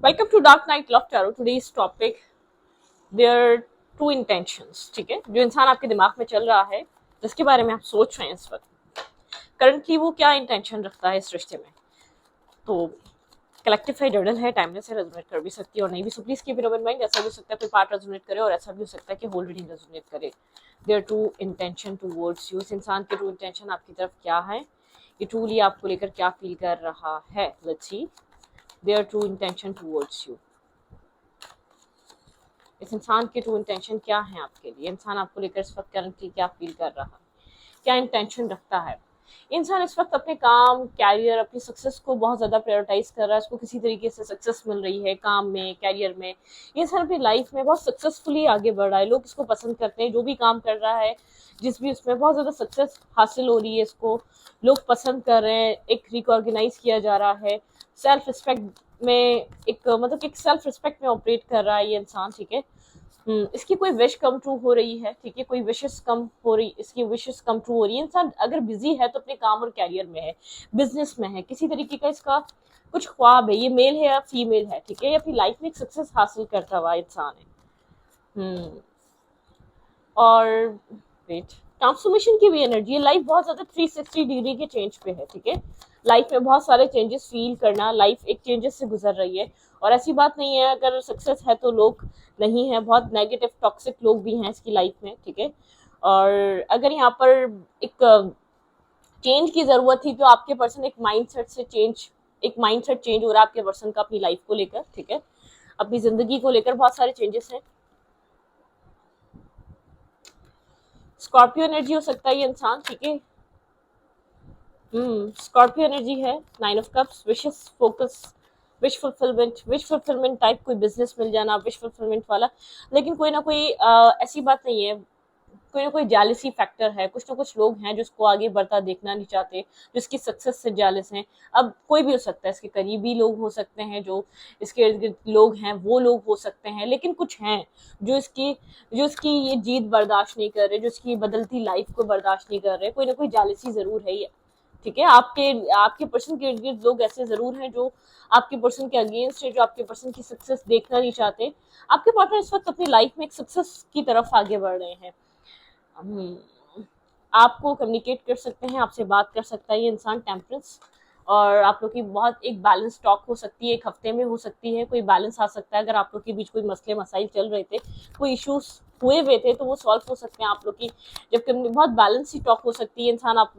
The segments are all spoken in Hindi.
Welcome to dark night love tarot. Today's topic, their true intentions. ठीक है, जो इंसान आपके दिमाग में चल रहा है, जिसके बारे में आप सोच रहे हैं इस वक्त, करंटली वो क्या इंटेंशन रखता है इस रिश्ते में। तो कलेक्टिव जर्नल है, टाइमलेस से रेजोनेट कर भी सकती है और नहीं भी। So please keep it open mind. ऐसा भी हो सकता है कोई पार्ट रेजोनेट करे और ऐसा भी हो सकता है कि होल रीडिंग रेजोनेट करे। Their true intention towards you. इस इंसान के ट्रू इंटेंशन आपकी तरफ क्या है, ये ट्रूली आपको लेकर क्या फील कर रहा है। Let's see their true intention towards you. इस इंसान के ट्रू इंटेंशन क्या है आपके लिए, इंसान आपको लेकर इस वक्त करंटली क्या फील कर रहा है, क्या इंटेंशन रखता है। इंसान इस वक्त अपने काम, कैरियर, अपनी सक्सेस को बहुत ज़्यादा प्रायोरिटाइज कर रहा है। उसको किसी तरीके से सक्सेस मिल रही है काम में, कैरियर में। ये इंसान अपनी लाइफ में बहुत सक्सेसफुली आगे बढ़ रहा है। लोग इसको पसंद करते हैं, जो भी काम कर रहा है, जिस भी उसमें बहुत ज़्यादा सक्सेस हासिल हो रही है, इसको लोग पसंद कर रहे हैं, एक रिकॉग्नाइज किया जा रहा है। सेल्फ रिस्पेक्ट में एक मतलब एक सेल्फ रिस्पेक्ट में ऑपरेट कर रहा है ये इंसान। ठीक है, इसकी कोई विश कम ट्रू हो रही है। ठीक है, कोई विशेस कम हो रही, इसकी विशेस कम ट्रू हो रही है। इंसान अगर बिजी है तो अपने काम और कैरियर में है, बिजनेस में है, किसी तरीके का इसका कुछ ख्वाब है। ये मेल है या फीमेल है, ठीक है, ये अपनी लाइफ में एक सक्सेस हासिल करता हुआ इंसान है। हम्म और वेट, ट्रांसफॉर्मेशन की भी एनर्जी है। लाइफ बहुत ज्यादा 360 डिग्री के चेंज पे है। ठीक है, लाइफ में बहुत सारे चेंजेस फील करना, लाइफ एक चेंजेस से गुजर रही है। और ऐसी बात नहीं है अगर सक्सेस है तो लोग नहीं है, बहुत नेगेटिव टॉक्सिक लोग भी हैं इसकी लाइफ में। ठीक है, और अगर यहाँ पर एक चेंज की जरूरत थी तो आपके पर्सन एक माइंडसेट से चेंज, एक माइंडसेट चेंज हो रहा है आपके पर्सन का अपनी लाइफ को लेकर। ठीक है, अपनी जिंदगी को लेकर बहुत सारे चेंजेस हैं। स्कॉर्पियो एनर्जी हो सकता है ये इंसान। ठीक है, स्कॉर्पियो एनर्जी है, 9 of cups, wishes, focus, wish fulfilment type, कोई बिजनेस मिल जाना विश फुलफिलमेंट वाला। लेकिन कोई ना कोई ऐसी बात नहीं है, कोई ना कोई जालिसी फैक्टर है। कुछ ना कुछ लोग हैं जो उसको आगे बढ़ता देखना नहीं चाहते, जो इसकी सक्सेस से जालिस हैं। अब कोई भी हो सकता है, इसके करीबी लोग हो सकते हैं, जो इसके इर्द गिर्द लोग हैं वो लोग हो सकते हैं। लेकिन कुछ हैं जो इसकी ये जीत बर्दाश्त नहीं कर रहे, जो इसकी बदलती लाइफ को बर्दाश्त नहीं कर रहे। कोई ना कोई जालिसी जरूर है ये। ठीक है, आपके आपके पर्सन के इर्द गिर्द लोग ऐसे जरूर हैं जो आपके पर्सन के अगेंस्ट है, जो आपके पर्सन की सक्सेस देखना नहीं चाहते। आपके पार्टनर इस वक्त अपनी लाइफ में एक सक्सेस की तरफ आगे बढ़ रहे हैं। हम्म, आपको कम्युनिकेट कर सकते हैं, आपसे बात कर सकता है ये इंसान, टेम्परेंस। और आप लोग की बहुत एक बैलेंस टॉक हो सकती है, एक हफ्ते में हो सकती है। कोई बैलेंस आ सकता है, अगर आप लोग के बीच कोई मसले मसाइल चल रहे थे, कोई इश्यूज हुए हुए थे, तो वो सॉल्व हो सकते हैं आप लोग की। जब बहुत बैलेंस ही टॉक हो सकती है। इंसान आप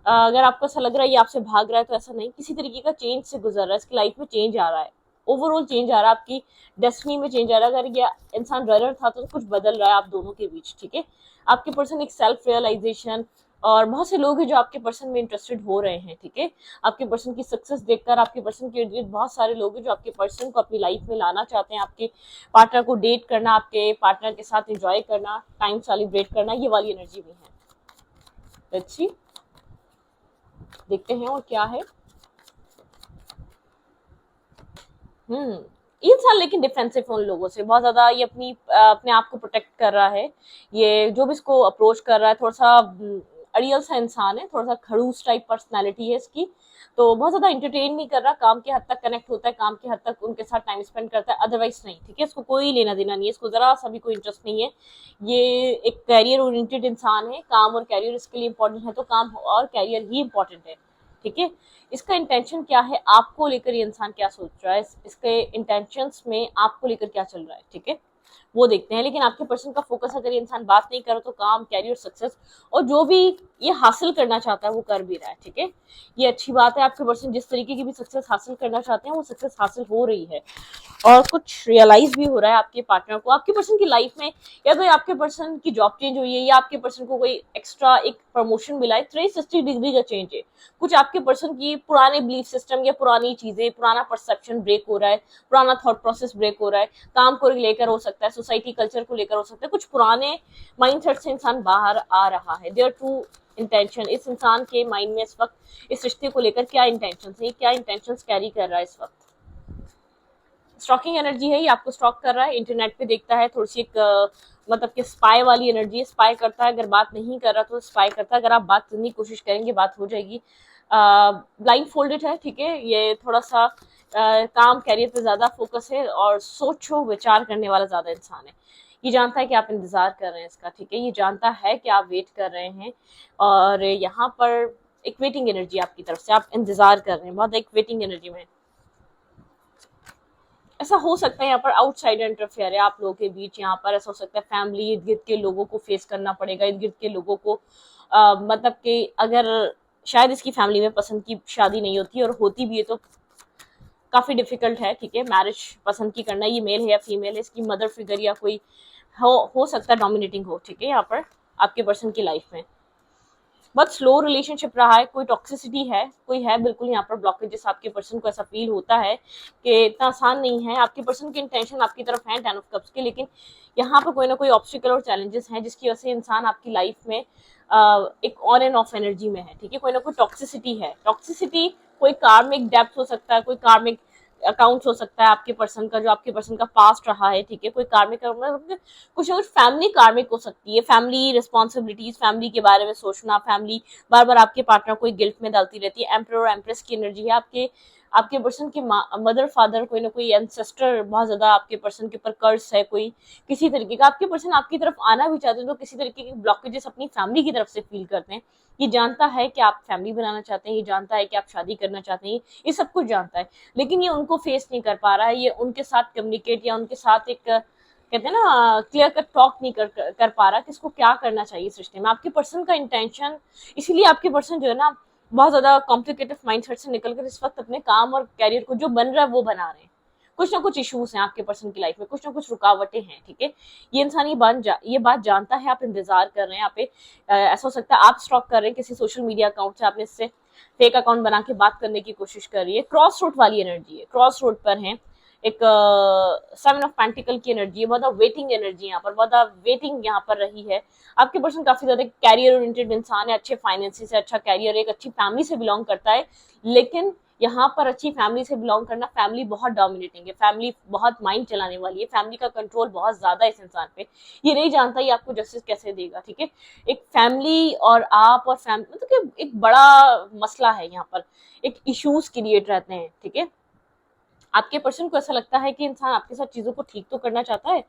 अगर आपको ऐसा लग रहा है ये आपसे भाग रहा है, तो ऐसा नहीं, किसी तरीके का चेंज से गुजर रहा है, इसकी लाइफ में चेंज आ रहा है, ओवरऑल चेंज आ रहा है, आपकी डेस्टिनी में चेंज आ रहा है। अगर ये इंसान रनर था तो कुछ बदल रहा है आप दोनों के बीच। ठीक है, आपके पर्सन एक सेल्फ रियलाइजेशन, और बहुत से लोग हैं जो आपके पर्सन में इंटरेस्टेड हो रहे हैं। ठीक है, आपके पर्सन की सक्सेस देखकर आपके पर्सन के इर्द गिर्द बहुत सारे लोग हैं जो आपके पर्सन को अपनी लाइफ में लाना चाहते हैं। आपके पार्टनर को डेट करना, आपके पार्टनर के साथ एंजॉय करना, टाइम सेलिब्रेट करना, ये वाली एनर्जी भी है। अच्छी, देखते हैं और क्या है। हम्म ये इंसान लेकिन डिफेंसिव है उन लोगों से बहुत ज्यादा। ये अपने आप को प्रोटेक्ट कर रहा है। ये जो भी इसको अप्रोच कर रहा है, थोड़ा सा अड़ियल सा इंसान है, थोड़ा सा खड़ूस टाइप पर्सनैलिटी है इसकी। तो बहुत ज्यादा इंटरटेन नहीं कर रहा, काम के हद तक कनेक्ट होता है, काम के हद तक उनके साथ टाइम स्पेंड करता है, अदरवाइज नहीं। ठीक है, इसको कोई लेना देना नहीं है, इसको जरा सा भी कोई इंटरेस्ट नहीं है। ये एक कैरियर ओरिएंटेड इंसान है, काम और कैरियर इसके लिए इंपॉर्टेंट है, तो काम और कैरियर ही इंपॉर्टेंट है। ठीक है, इसका इंटेंशन क्या है, आपको लेकर ये इंसान क्या सोच रहा है, इसके इंटेंशंस में आपको लेकर क्या चल रहा है। ठीक है, वो देखते हैं। लेकिन आपके पर्सन का फोकस, अगर ये इंसान बात नहीं करे तो काम, कैरियर, सक्सेस, और जो भी ये हासिल करना चाहता है वो कर भी रहा है। ठीक है, ये अच्छी बात है। आपके पर्सन जिस तरीके की भी सक्सेस हासिल करना चाहते हैं वो सक्सेस हासिल हो रही है। और कुछ रियलाइज भी हो रहा है आपके पार्टनर को, आपके पर्सन की लाइफ में। या तो आपके पर्सन की जॉब चेंज हुई है, या आपके पर्सन को कोई एक्स्ट्रा एक प्रमोशन मिला है, 360 डिग्री का चेंज है। कुछ आपके पर्सन की पुराने बिलीफ सिस्टम या पुरानी चीजें, पुराना परसेप्शन ब्रेक हो रहा है, पुराना थॉट प्रोसेस ब्रेक हो रहा है। काम को लेकर हो सकता है, सोसाइटी कल्चर को लेकर हो सकता है, कुछ पुराने माइंडसेट से इंसान बाहर आ रहा है। देयर टू इंटेंशन, इस इंसान के माइंड में इस वक्त इस रिश्ते को लेकर क्या इंटेंशन है, क्या इंटेंशन कैरी कर रहा है इस वक्त। स्टॉकिंग एनर्जी है, ये आपको स्टॉक कर रहा है, इंटरनेट पे देखता है, थोड़ी सी एक मतलब कि स्पाई वाली एनर्जी है। स्पाई करता है, अगर बात नहीं कर रहा तो स्पाई करता है। अगर आप बात करने की कोशिश करेंगे बात हो जाएगी। ब्लाइंड फोल्डेड है। ठीक है, ये थोड़ा सा काम कैरियर पे ज्यादा फोकस है और सोचो विचार करने वाला ज्यादा इंसान है। ये जानता है कि आप इंतजार कर रहे हैं इसका, ठीक है, ये जानता है कि आप वेट कर रहे हैं और यहाँ पर एक वेटिंग एनर्जी आपकी तरफ से, आप इंतजार कर रहे हैं, बहुत एक वेटिंग एनर्जी में। ऐसा हो सकता है यहाँ पर आउटसाइडर इंटरफेयर है आप लोगों के बीच, यहाँ पर ऐसा हो सकता है फैमिली इर्द गिर्द के लोगों को फेस करना पड़ेगा, इर्द गिर्द के लोगों को मतलब कि अगर शायद इसकी फैमिली में पसंद की शादी नहीं होती और होती भी है तो काफी डिफिकल्ट है, ठीक है, मैरिज पसंद की करना, ये मेल है या फीमेल है, इसकी मदर फिगर या कोई हो सकता है डोमिनेटिंग हो, ठीक है, यहाँ पर आपके पर्सन की लाइफ में बहुत स्लो रिलेशनशिप रहा है, कोई टॉक्सिसिटी है, कोई है बिल्कुल यहाँ पर ब्लॉकेजेस, आपके पर्सन को ऐसा फील होता है कि इतना आसान नहीं है, आपके पर्सन की इंटेंशन आपकी तरफ है 10 ऑफ कप्स के, लेकिन यहाँ पर कोई ना कोई ऑब्स्टिकल और चैलेंजेस हैं जिसकी वजह से इंसान आपकी लाइफ में एक ऑन एंड ऑफ एनर्जी में है, ठीक है, कोई ना कोई टॉक्सिसिटी है, टॉक्सिसिटी कोई कार्मिक डेप्थ हो सकता है, कोई कार्मिक अकाउंट हो सकता है आपके पर्सन का, जो आपके पर्सन का पास्ट रहा है, ठीक है, कोई कार्मिक कुछ ना कुछ फैमिली कार्मिक हो सकती है, फैमिली रिस्पॉन्सिबिलिटीज, फैमिली के बारे में सोचना, फैमिली बार बार आपके पार्टनर को गिल्ट में डालती रहती है, एम्पर और एम्प्रेस की एनर्जी है, आपके पर्सन के मदर फादर कोई ना कोई एंसेस्टर बहुत ज्यादा आपके पर्सन के ऊपर कर्ज है, कोई किसी तरीके का, आपके पर्सन आपकी तरफ आना भी चाहते हैं तो किसी तरीके के ब्लॉकेजेस अपनी फैमिली की तरफ से फील करते हैं, ये जानता है कि आप फैमिली बनाना चाहते हैं, ये जानता है कि आप शादी करना चाहते हैं, ये सब कुछ जानता है, लेकिन ये उनको फेस नहीं कर पा रहा है, ये उनके साथ कम्युनिकेट या उनके साथ एक कहते हैं ना क्लियर कट टॉक नहीं कर पा रहा कि इसको क्या करना चाहिए इस रिश्ते में, आपके पर्सन का इंटेंशन, इसीलिए आपके पर्सन जो है ना बहुत ज्यादा कॉम्प्लिकेटेड माइंडसेट से निकलकर इस वक्त अपने काम और कैरियर को जो बन रहा है वो बना रहे हैं, कुछ ना कुछ इश्यूज हैं आपके पर्सन की लाइफ में, कुछ ना कुछ रुकावटें हैं, ठीक है, ये इंसान ये बात जानता है, आप इंतजार कर रहे हैं, आप ऐसा हो सकता है आप स्टॉक कर रहे हैं किसी सोशल मीडिया अकाउंट से, आपने इससे फेक अकाउंट बना के बात करने की कोशिश कर रही है, क्रॉस रोड वाली एनर्जी है, क्रॉस रोड पर है, एक 7 ऑफ पेंटिकल की एनर्जी है, बहुत वेटिंग एनर्जी यहाँ पर, बहुत वेटिंग यहाँ पर रही है, आपके पर्सन काफी ज्यादा कैरियर ओरिएंटेड इंसान है, अच्छे फाइनेंसिस है, अच्छा कैरियर, एक अच्छी फैमिली से बिलोंग करता है, लेकिन यहाँ पर अच्छी फैमिली से बिलोंग करना, फैमिली बहुत डोमिनेटिंग है, फैमिली बहुत माइंड चलाने वाली है, फैमिली का कंट्रोल बहुत ज्यादा है इस इंसान पे, ये नहीं जानता ये आपको जस्टिस कैसे देगा, ठीक है, एक फैमिली और आप और फैमिली मतलब एक बड़ा मसला है यहाँ पर, एक इश्यूज क्रिएट रहते हैं, ठीक है, आपके पर्सन को ऐसा लगता है कि इंसान आपके साथ चीजों को ठीक तो करना चाहता है,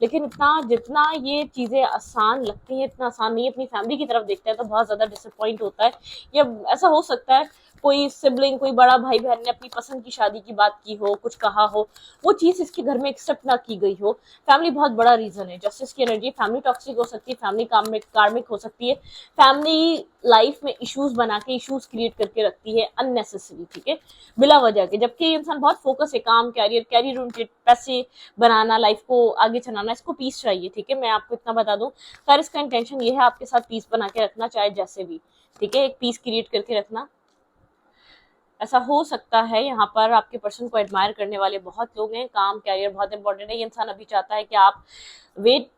लेकिन इतना जितना ये चीजें आसान लगती हैं इतना आसान नहीं है, अपनी फैमिली की तरफ देखता है तो बहुत ज्यादा डिसअपॉइंट होता है, या ऐसा हो सकता है कोई सिबलिंग, कोई बड़ा भाई बहन ने अपनी पसंद की शादी की बात की हो, कुछ कहा हो, वो चीज इसके घर में एक्सेप्ट ना की गई हो, फैमिली बहुत बड़ा रीजन है, जस्टिस की एनर्जी, फैमिली टॉक्सिक हो सकती है, फैमिली कार्मिक हो सकती है, फैमिली लाइफ में इश्यूज बना के इश्यूज क्रिएट करके रखती है अननेसेसरी, ठीक है, बिला वजह के, जबकि इंसान बहुत फोकस है काम, कैरियर ओरिएंटेड, पैसे बनाना, लाइफ को आगे चलाना, इसको पीस चाहिए, ठीक है, मैं आपको इतना बता दूं, खैर इसका इंटेंशन ये है आपके साथ पीस बना के रखना, चाहे जैसे भी, ठीक है, एक पीस क्रिएट करके रखना, ऐसा हो सकता है यहाँ पर आपके पर्सन को एडमायर करने वाले बहुत लोग हैं, काम कैरियर बहुत इंपॉर्टेंट है, ये इंसान अभी चाहता है कि आप वेट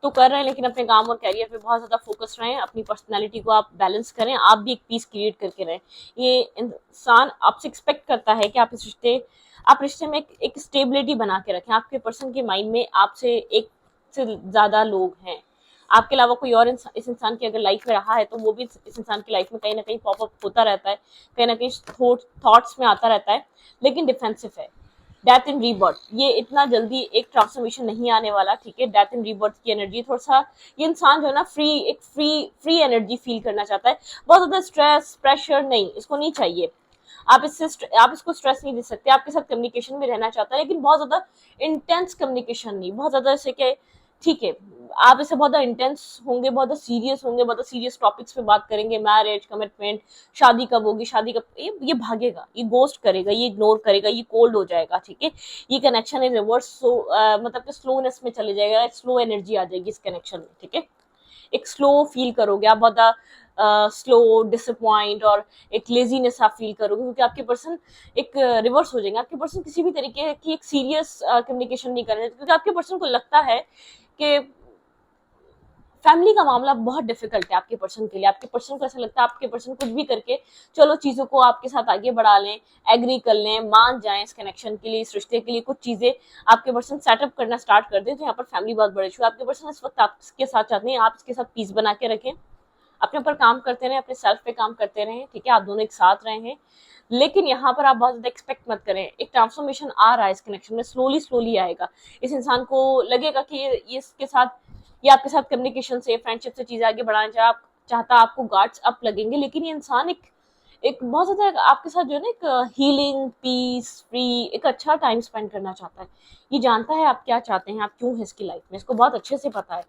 तो कर रहे हैं लेकिन अपने काम और कैरियर पे बहुत ज्यादा फोकस रहें, अपनी पर्सनालिटी को आप बैलेंस करें, आप भी एक पीस क्रिएट करके रहें, ये इंसान आपसे एक्सपेक्ट करता है कि आप रिश्ते में एक स्टेबिलिटी बना के रखें, आपके पर्सन के माइंड में आपसे एक से ज्यादा लोग हैं, आपके अलावा कोई और इस इंसान की अगर लाइफ में रहा है तो वो भी इस इंसान की लाइफ में कहीं ना कहीं पॉपअप होता रहता है, कहीं ना कहीं थॉट्स में आता रहता है, लेकिन डिफेंसिव है, डेथ इन रीबर्थ, ये इतना जल्दी एक ट्रांसफॉर्मेशन नहीं आने वाला, ठीक है, डेथ इन रीबर्थ की एनर्जी, थोड़ा सा ये इंसान जो है ना फ्री एनर्जी फील करना चाहता है, बहुत ज्यादा स्ट्रेस प्रेशर नहीं, इसको नहीं चाहिए, आप इसको स्ट्रेस नहीं दे सकते, आपके साथ कम्युनिकेशन में रहना चाहता है, लेकिन बहुत ज्यादा इंटेंस कम्युनिकेशन नहीं, बहुत ज्यादा जैसे कि ठीक है आप इससे बहुत इंटेंस होंगे, बहुत सीरियस होंगे, बहुत सीरियस टॉपिक्स पे बात करेंगे, मैरिज, कमिटमेंट, शादी कब होगी, शादी कब, ये भागेगा, ये गोस्ट करेगा, ये इग्नोर करेगा, ये कोल्ड हो जाएगा, ठीक है, ये कनेक्शन इन रिवर्स मतलब कि स्लोनेस में चले जाएगा, स्लो एनर्जी आ जाएगी इस कनेक्शन में, ठीक है, एक स्लो फील करोगे आप, बहुत स्लो डिसअपॉइंट और एक लेजीनेस आप फील करोगे, क्योंकि आपके पर्सन एक रिवर्स हो जाएंगे, आपके पर्सन किसी भी तरीके की एक सीरियस कम्युनिकेशन नहीं कर रहे, क्योंकि आपके पर्सन को लगता है कि फैमिली का मामला बहुत डिफिकल्ट है आपके पर्सन के लिए, आपके पर्सन को ऐसा लगता है आपके पर्सन कुछ भी करके चलो चीजों को आपके साथ आगे बढ़ा लें, एग्री कर लें, मान जाएं इस कनेक्शन के लिए, इस रिश्ते के लिए, कुछ चीजें आपके पर्सन सेटअप करना स्टार्ट कर दें, तो यहाँ पर फैमिली बहुत बड़े इशू, आपके पर्सन इस वक्त आपके साथ चाहते हैं आप इसके साथ पीस बना के रखें, अपने ऊपर काम करते रहें, अपने सेल्फ पे काम करते रहें, ठीक है, आप दोनों एक साथ रहे हैं। लेकिन यहाँ पर आप बहुत ज्यादा एक्सपेक्ट मत करें, एक ट्रांसफॉर्मेशन आ रहा है इस कनेक्शन में, स्लोली स्लोली आएगा। इस इंसान को लगेगा कि ये इसके साथ, ये आपके साथ कम्युनिकेशन से, फ्रेंडशिप से चीजें आगे बढ़ाना चाहता, आपको गार्ड्स अप लगेंगे, लेकिन ये इंसान एक एक बहुत ज्यादा आपके साथ जो है ना, एक हीलिंग, पीस, फ्री, एक अच्छा टाइम स्पेंड करना चाहता है। ये जानता है आप क्या चाहते हैं, आप क्यों है इसकी लाइफ में, इसको बहुत अच्छे से पता है,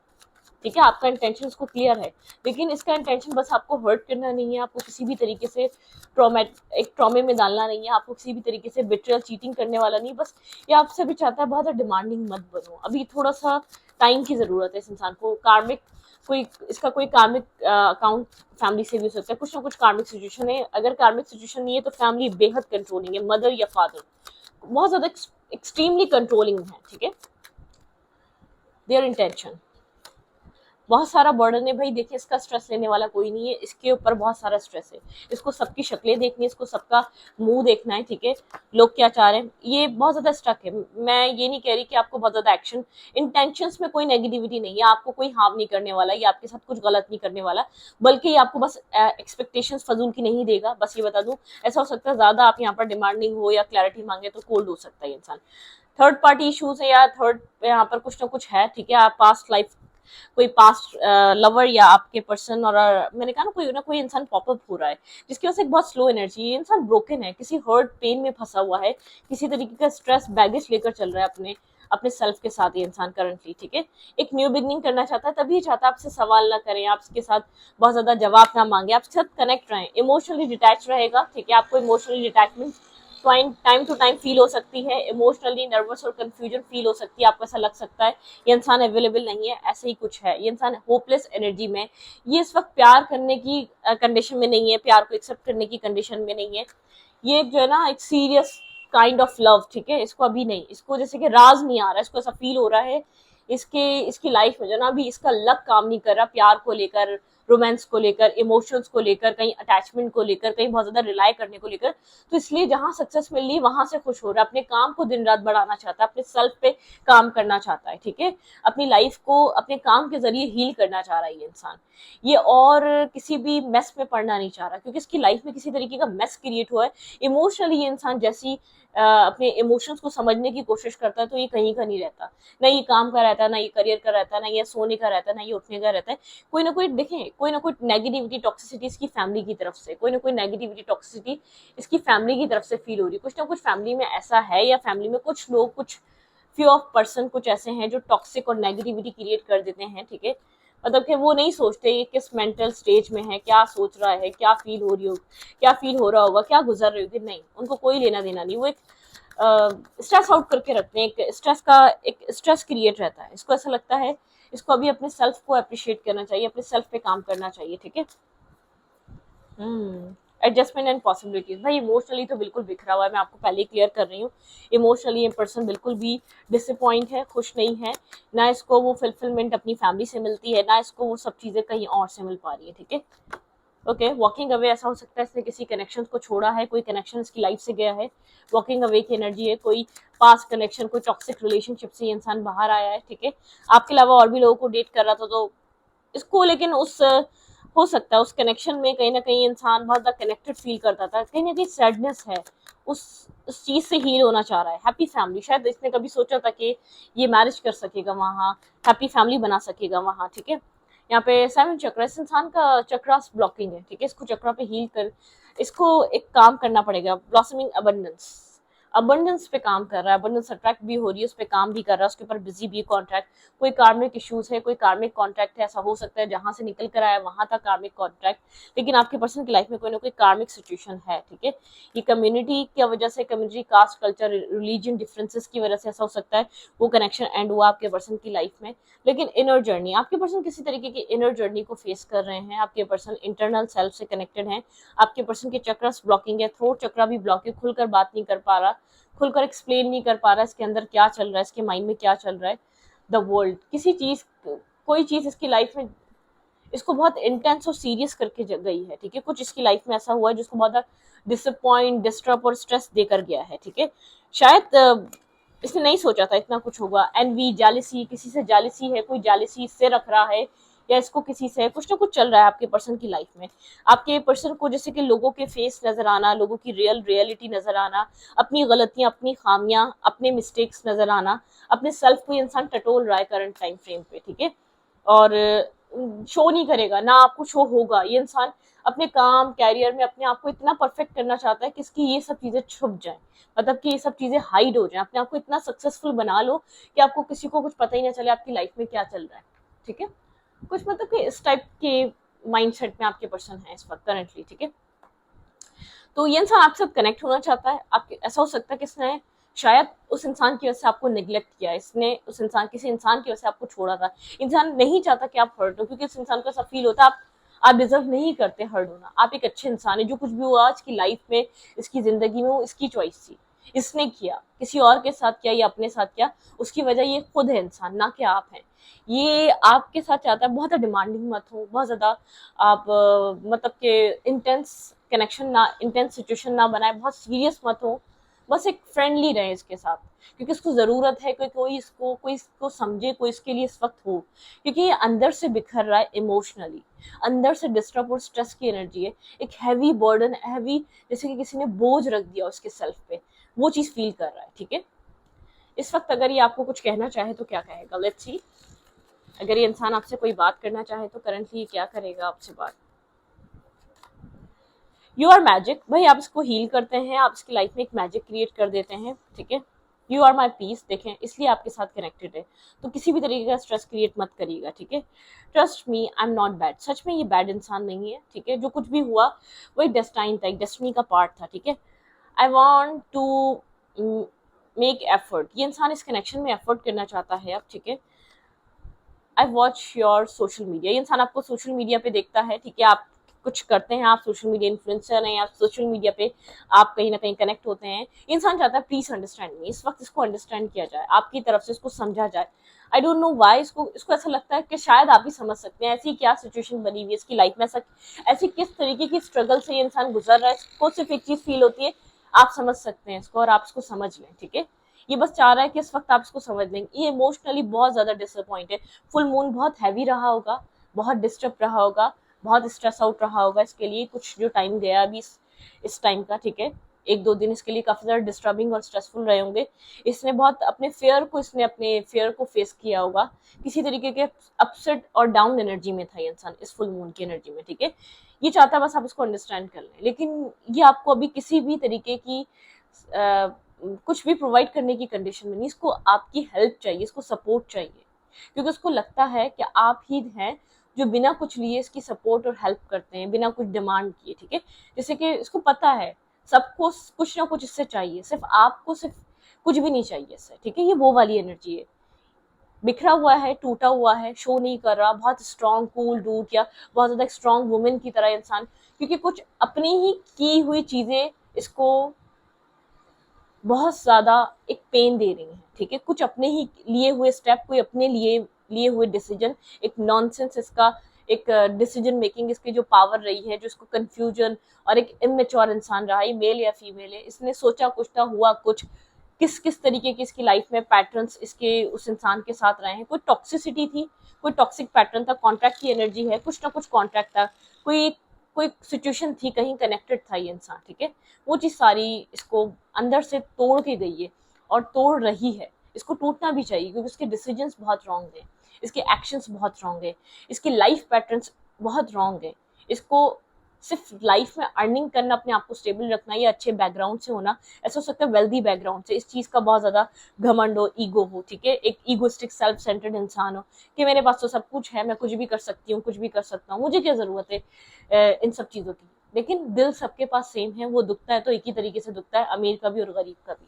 ठीक है, आपका इंटेंशन इसको क्लियर है। लेकिन इसका इंटेंशन बस आपको हर्ट करना नहीं है, आपको किसी भी तरीके से एक ट्रॉमे में डालना नहीं है, आपको किसी भी तरीके से बिट्रेयल, चीटिंग करने वाला नहीं, बस ये आपसे भी चाहता है बहुत ज़्यादा डिमांडिंग मत बनो, अभी थोड़ा सा टाइम की ज़रूरत है इस इंसान को। कार्मिक कोई इसका कोई कार्मिक अकाउंट फैमिली से भी हो सकता है, कुछ ना कुछ कार्मिक सिचुएशन है। अगर कार्मिक सिचुएशन नहीं है तो फैमिली बेहद कंट्रोलिंग है, मदर या फादर बहुत ज़्यादा एक्सट्रीमली कंट्रोलिंग है, ठीक है, देयर इंटेंशन। बहुत सारा बर्डन है भाई, देखिए इसका स्ट्रेस लेने वाला कोई नहीं है, इसके ऊपर बहुत सारा स्ट्रेस है, इसको सबकी शक्लें देखनी है, इसको सबका मुंह देखना है, ठीक है, लोग क्या चाह रहे हैं, ये बहुत ज्यादा स्टक है। मैं ये नहीं कह रही कि आपको बहुत ज्यादा एक्शन, इंटेंशंस में कोई नेगेटिविटी नहीं है, आपको कोई हार्म नहीं करने वाला, ये आपके साथ कुछ गलत नहीं करने वाला, बल्कि ये आपको बस एक्सपेक्टेशंस फजूल की नहीं देगा। बस ये बता दूं, ऐसा हो सकता है ज्यादा आप यहाँ पर डिमांडिंग हो या क्लैरिटी मांगे तो कोल्ड हो सकता है इंसान, थर्ड पार्टी इशूज है या थर्ड यहाँ पर कुछ ना कुछ है, ठीक है, आप पास्ट लाइफ, कोई पास्ट लवर या आपके पर्सन, और मैंने कहा ना कोई इंसान पॉपअप हो रहा है जिसकी वजह से एक बहुत स्लो एनर्जी, ये इंसान ब्रोकन है, किसी हर्ट पेन में फंसा हुआ है, किसी तरीके का स्ट्रेस बैगेज लेकर चल रहा है अपने अपने सेल्फ के साथ ये इंसान करंटली, ठीक है, एक न्यू बिगनिंग करना चाहता है, तभी चाहता है आपसे सवाल ना करें, आपके साथ बहुत ज्यादा जवाब ना मांगे, आपके साथ कनेक्ट रहें, इमोशनली डिटैच रहेगा, ठीक है, आपको emotionally detachment time to time feel हो सकती है, इमोशनली नर्वस और कंफ्यूजन फील हो सकती है, आपको ऐसा लग सकता है ये इंसान अवेलेबल नहीं है, ऐसे ही कुछ है, ये इंसान होपलेस एनर्जी में, ये इस वक्त प्यार करने की कंडीशन में नहीं है, प्यार को एक्सेप्ट करने की कंडीशन में नहीं है, ये जो है ना एक सीरियस काइंड ऑफ लव, ठीक है, इसको अभी नहीं, इसको जैसे कि राज नहीं आ रहा, इसको ऐसा फील हो रहा है इसकी लाइफ में जो ना अभी इसका लक काम नहीं कर रहा, प्यार को लेकर, रोमांस को लेकर, इमोशंस को लेकर, कहीं अटैचमेंट को लेकर, कहीं बहुत ज्यादा रिलाई करने को लेकर, तो इसलिए जहां सक्सेस मिल रही वहां से खुश हो रहा है, अपने काम को दिन रात बढ़ाना चाहता है, अपने सेल्फ पे काम करना चाहता है, ठीक है, अपनी लाइफ को अपने काम के जरिए हील करना चाह रहा है ये इंसान, ये और किसी भी मेस में पड़ना नहीं चाह रहा, क्योंकि इसकी लाइफ में किसी तरीके का मेस क्रिएट हुआ है इमोशनली। ये इंसान जैसी अपने इमोशंस को समझने की कोशिश करता है तो ये कहीं का नहीं रहता, ना ये काम का रहता है, ना ये करियर का रहता है, ना ये सोने का रहता है, ना ये उठने का रहता है, कोई ना कोई देखें, कोई ना कोई नेगेटिविटी टॉक्सिसिटी इसकी फैमिली की तरफ से, कोई ना कोई नेगेटिविटी टॉक्सिसिटी इसकी फैमिली की तरफ से फील हो रही है, कुछ ना कुछ फैमिली में ऐसा है, या फैमिली में कुछ लोग, कुछ फ्यू ऑफ पर्सन कुछ ऐसे हैं जो टॉक्सिक और नेगेटिविटी क्रिएट कर देते हैं, ठीक है, मतलब कि वो नहीं सोचते ये किस मेंटल स्टेज में है, क्या सोच रहा है, क्या फील हो रही हो, क्या फील हो रहा होगा, क्या गुजर रही होगी, नहीं, उनको कोई लेना देना नहीं, वो एक स्ट्रेस आउट करके रखते हैं, एक स्ट्रेस क्रिएट रहता है, इसको ऐसा लगता है इसको अभी अपने सेल्फ को अप्रिशिएट करना चाहिए, अपने सेल्फ पे काम करना चाहिए, ठीक है, एडजस्टमेंट एंड पॉसिबिलिटीज, भाई इमोशनली तो बिल्कुल बिखरा हुआ है, मैं आपको पहले ही क्लियर कर रही हूँ, इमोशनली ये पर्सन बिल्कुल भी डिसअपॉइंट है, खुश नहीं है, ना इसको वो फुलफिलमेंट अपनी फैमिली से मिलती है, ना इसको वो सब चीजें कहीं और से मिल पा रही है, ठीक है, ओके, वॉकिंग अवे, ऐसा हो सकता है इसने किसी कनेक्शन को छोड़ा है, कोई कनेक्शन इसकी लाइफ से गया है, वॉकिंग अवे की एनर्जी है, कोई पास्ट कनेक्शन, कोई टॉक्सिक रिलेशनशिप से ये इंसान बाहर आया है, ठीक है, आपके अलावा और भी लोगों को डेट कर रहा था, तो इसको लेकिन उस हो सकता है उस कनेक्शन में कहीं ना कहीं इंसान बहुत ज्यादा कनेक्टेड फील करता था, कहीं ना कहीं सैडनेस है, उस चीज से हील होना चाह रहा है, हैप्पी फैमिली, शायद इसने कभी सोचा था कि ये मैरिज कर सकेगा वहाँ, हैप्पी फैमिली बना सकेगा वहाँ, ठीक है, यहाँ पे 7 चक्र, इस इंसान का चक्रास ब्लॉकिंग है, ठीक है, इसको चक्रा पे हील कर, इसको एक काम करना पड़ेगा, ब्लॉसमिंग अबंडेंस पे काम कर रहा है, अबंडेंस अट्रैक्ट भी हो रही है, उस पर काम भी कर रहा है, उसके ऊपर बिजी भी कॉन्ट्रैक्ट, कोई कार्मिक इश्यूज है, कोई कार्मिक कॉन्ट्रैक्ट है, ऐसा हो सकता है जहां से निकल कर आया वहां तक कार्मिक कॉन्ट्रैक्ट, लेकिन आपके पर्सन की लाइफ में कोई ना कोई कार्मिक सिचुएशन है, ठीक है, ये कम्युनिटी की वजह से, community, caste, culture, religion differences की वजह से ऐसा हो सकता है वो कनेक्शन एंड हुआ आपके पर्सन की लाइफ में, लेकिन इनर जर्नी, आपके पर्सन किसी तरीके की इनर जर्नी को फेस कर रहे हैं, आपके पर्सन इंटरनल सेल्फ से कनेक्टेड हैं, आपके पर्सन के चक्रस ब्लॉकिंग है, थ्रोट चक्रा भी ब्लॉक है, खुलकर बात नहीं कर पा रहा, खुलकर एक्सप्लेन नहीं कर पा रहा है इसके अंदर क्या चल रहा है, इसके माइंड में क्या चल रहा है, द वर्ल्ड, किसी चीज, कोई चीज इसकी लाइफ में इसको बहुत इंटेंस और सीरियस करके गई है, ठीक है, कुछ इसकी लाइफ में ऐसा हुआ है जिसको बहुत डिसअपॉइंट, डिस्टर्ब और स्ट्रेस देकर गया है, ठीक है, शायद इसने नहीं सोचा था इतना कुछ होगा, एनवी, जालिसी, किसी से जालिसी है, कोई जालिसी इससे रख रहा है या इसको किसी से कुछ ना कुछ चल रहा है आपके पर्सन की लाइफ में। आपके पर्सन को जैसे कि लोगों के फेस नजर आना, लोगों की रियलिटी नजर आना, अपनी गलतियां, अपनी खामियां, अपने मिस्टेक्स नजर आना, अपने सेल्फ को इंसान टटोल रहा है करंट टाइम फ्रेम पे, ठीक है। और शो नहीं करेगा, ना आपको शो होगा। ये इंसान अपने काम कैरियर में अपने आप को इतना परफेक्ट करना चाहता है कि इसकी ये सब चीजें छुप जाएं, मतलब कि ये सब चीजें हाइड हो जाएं। अपने आप को इतना सक्सेसफुल बना लो कि आपको किसी को कुछ पता ही ना चले आपकी लाइफ में क्या चल रहा है, ठीक है। कुछ मतलब कि इस टाइप के माइंडसेट में आपके पर्सन है इस वक्त करंटली, ठीक है। तो ये इंसान आपके साथ कनेक्ट होना चाहता है। आपके ऐसा हो सकता है कि इसने शायद उस इंसान की वजह से आपको निगलेक्ट किया, इसने उस इंसान किसी इंसान की वजह से आपको छोड़ा था। इंसान नहीं चाहता कि आप हर्ट हो, क्योंकि इस इंसान को ऐसा फील होता है आप डिजर्व नहीं करते हर्ट होना। आप एक अच्छे इंसान है, जो कुछ भी हुआ आज की लाइफ में, इसकी जिंदगी में, वो इसकी चॉइस थी, इसने किया, किसी और के साथ किया या अपने साथ किया, उसकी वजह ये खुद है इंसान, ना कि आप हैं। ये आपके साथ चाहता है बहुत डिमांडिंग मत हो, बहुत ज्यादा आप मतलब के इंटेंस कनेक्शन ना, इंटेंस सिचुएशन ना बनाए, बहुत सीरियस मत हो, बस एक फ्रेंडली रहे इसके साथ, क्योंकि इसको जरूरत है कि कोई इसको समझे, कोई इसके लिए इस वक्त हो, क्योंकि ये अंदर से बिखर रहा है इमोशनली, अंदर से डिस्टर्ब और स्ट्रेस की एनर्जी है, एक हैवी बर्डन, हैवी जैसे कि किसी ने बोझ रख दिया उसके सेल्फ पे, वो चीज फील कर रहा है, ठीक है। इस वक्त अगर ये आपको कुछ कहना चाहे तो क्या कहेगा, लेट्स सी। अगर ये इंसान आपसे कोई बात करना चाहे तो करंटली क्या करेगा आपसे बात। यू आर मैजिक, भाई आप इसको हील करते हैं, आप इसकी लाइफ में एक मैजिक क्रिएट कर देते हैं, ठीक है। यू आर माई पीस, देखें इसलिए आपके साथ कनेक्टेड है, तो किसी भी तरीके का स्ट्रेस क्रिएट मत करिएगा, ठीक है। Trust me, I am not bad, सच में ये बैड इंसान नहीं है, ठीक है। जो कुछ भी हुआ वो एक डेस्टाइन था, एक डेस्टिनी का पार्ट था, ठीक है। I want to make effort, ये इंसान इस कनेक्शन में एफर्ट करना चाहता है अब, ठीक है। I watch your social media, ये इंसान आपको सोशल मीडिया पे देखता है, ठीक है। आप कुछ करते हैं, आप सोशल मीडिया इन्फ्लुएंसर हैं, आप सोशल मीडिया पे आप कहीं ना कहीं कनेक्ट होते हैं। ये इंसान चाहता है प्लीज अंडरस्टैंड मी, इस वक्त इसको अंडरस्टैंड किया जाए, आपकी तरफ से इसको समझा जाए। आई डोंट नो वाई इसको इसको ऐसा लगता है कि शायद आप ही समझ सकते हैं, ऐसी क्या सिचुएशन बनी हुई है इसकी लाइफ में, ऐसी किस तरीके की स्ट्रगल से ये इंसान गुजर रहा है, इसको सिर्फ एक चीज फील होती है, आप समझ सकते हैं इसको और आप इसको समझ लें, ठीक है। ये बस चाह रहा है कि इस वक्त आप इसको समझ लें। ये इमोशनली बहुत ज्यादा डिसअपॉइंट है, फुल मून बहुत हैवी रहा होगा, बहुत डिस्टर्ब रहा होगा, बहुत स्ट्रेस आउट रहा होगा इसके लिए, कुछ जो टाइम गया अभी इस टाइम का, ठीक है। एक दो दिन इसके लिए काफी ज्यादा डिस्टर्बिंग और स्ट्रेसफुल रहे होंगे। इसने बहुत अपने फेयर को फेस किया होगा, किसी तरीके के अपसेट और डाउन एनर्जी में था ये इंसान इस फुल मून की एनर्जी में, ठीक है। ये चाहता है बस आप इसको अंडरस्टैंड कर लें, लेकिन ये आपको अभी किसी भी तरीके की कुछ भी प्रोवाइड करने की कंडीशन में नहीं, इसको आपकी हेल्प चाहिए, इसको सपोर्ट चाहिए, क्योंकि उसको लगता है कि आप ही हैं जो बिना कुछ लिए इसकी सपोर्ट और हेल्प करते हैं, बिना कुछ डिमांड किए, ठीक है। जैसे कि इसको पता है सबको कुछ ना कुछ इससे चाहिए, सिर्फ आपको सिर्फ कुछ भी नहीं चाहिए इससे, ठीक है। ये वो वाली एनर्जी है, बिखरा हुआ है, टूटा हुआ है, शो नहीं कर रहा, बहुत स्ट्रॉन्ग कूल डूड या बहुत ज्यादा स्ट्रॉन्ग वुमेन की तरह इंसान, क्योंकि कुछ अपनी ही की हुई चीजें इसको बहुत ज्यादा एक पेन दे रही हैं, ठीक है। कुछ अपने ही लिए हुए स्टेप, कोई अपने लिए हुए डिसीजन, एक नॉनसेंस इसका, एक डिसीजन मेकिंग इसकी जो पावर रही है, जो इसको कंफ्यूजन, और एक इमेच्योर इंसान रहा है, मेल या फीमेल है, इसने सोचा कुछ था, हुआ कुछ, किस किस तरीके की इसकी लाइफ में पैटर्न्स इसके उस इंसान के साथ रहे हैं। कोई टॉक्सिसिटी थी, कोई टॉक्सिक पैटर्न था, कॉन्ट्रैक्ट की एनर्जी है, कुछ ना कुछ कॉन्ट्रैक्ट था, कोई कोई सिचुएशन थी, कहीं कनेक्टेड था ये इंसान, ठीक है। वो चीज सारी इसको अंदर से तोड़ के गई है और तोड़ रही है, इसको टूटना भी चाहिए, क्योंकि इसके डिसीजंस बहुत रॉन्ग है, इसके एक्शंस बहुत रॉन्ग है, इसकी लाइफ पैटर्न्स बहुत रॉन्ग है। इसको सिर्फ लाइफ में अर्निंग करना, अपने आप को स्टेबल रखना, या अच्छे बैकग्राउंड से होना, ऐसा हो सकता है वेल्दी बैकग्राउंड से, इस चीज का बहुत ज्यादा घमंड हो, ईगो हो, ठीक है। एक ईगोस्टिक सेल्फ सेंटर्ड इंसान हो कि मेरे पास तो सब कुछ है, मैं कुछ भी कर सकती हूँ, कुछ भी कर सकता हूँ, मुझे क्या जरूरत है इन सब चीजों की। लेकिन दिल सबके पास सेम है, वो दुखता है तो एक ही तरीके से दुखता है, अमीर का भी और गरीब का भी।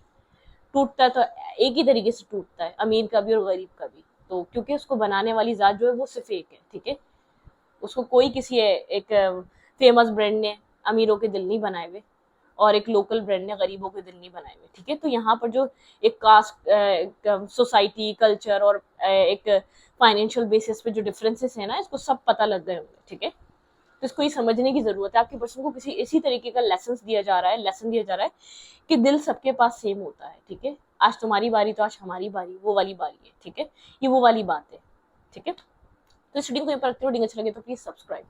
टूटता है तो एक ही तरीके से टूटता है, अमीर का भी और गरीब का भी। तो क्योंकि उसको बनाने वाली जात जो है वो सिर्फ एक है, ठीक है। उसको कोई किसी एक फेमस ब्रांड ने अमीरों के दिल नहीं बनाए हुए, और एक लोकल ब्रांड ने गरीबों के दिल नहीं बनाए हुए, ठीक है। तो यहाँ पर जो एक कास्ट, सोसाइटी, कल्चर और एक फाइनेंशियल बेसिस पे जो डिफरेंसेस है ना, इसको सब पता लग गए होंगे, ठीक है। तो इसको ये समझने की जरूरत है, आपके पर्सन को किसी इसी तरीके का लेसन दिया जा रहा है कि दिल सबके पास सेम होता है, ठीक है। आज तुम्हारी बारी तो आज हमारी बारी, वो वाली बारी है, ठीक है। ये वो वाली बात है, ठीक है। तो इस वीडियो को यहीं पर रखते हैं। वीडियो अच्छी लगे तो प्लीज सब्सक्राइब।